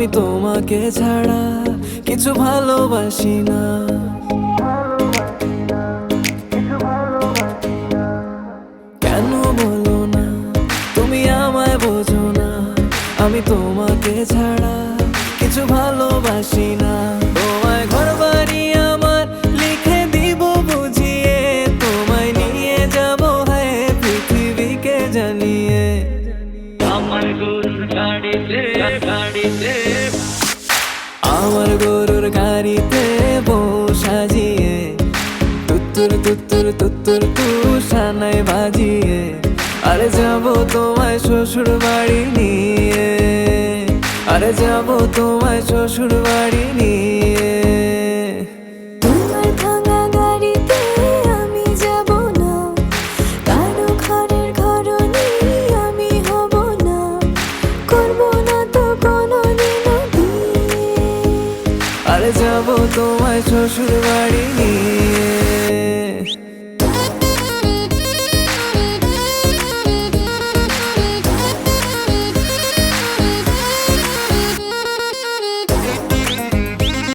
আমি তোমাকে ছাড়া কিছু ভালোবাসি না। কেন বলো না, তুমি আমায় বোঝো না, আমি তোমাকে ছাড়া কিছু ভালোবাসি না। তোমায় ঘর বাড়ি আমার লিখে দিব বুঝিয়ে, তোমায় নিয়ে যাব হ্যাঁ পৃথিবীকে জানিয়ে। আমার গরুর গাড়িতে গাড়িতে আমার গরুর গাড়িতে বউ সাজিয়ে, তুত্তুর তুত্তুর তুত্তুর তুষানায় বাজিয়ে, আরে যাব তোমায় শ্বশুর বাড়ি নিয়ে, আরে যাব তোমায় শ্বশুর বাড়ি নিয়ে। তোমার ভাঙা গাড়িতে আমি যাব না, কারো ঘরের ঘরনি আমি হব না, করব না তো কোনোদিনও বিয়ে। আরে যাব তোমায় শ্বশুর বাড়ি নিয়ে।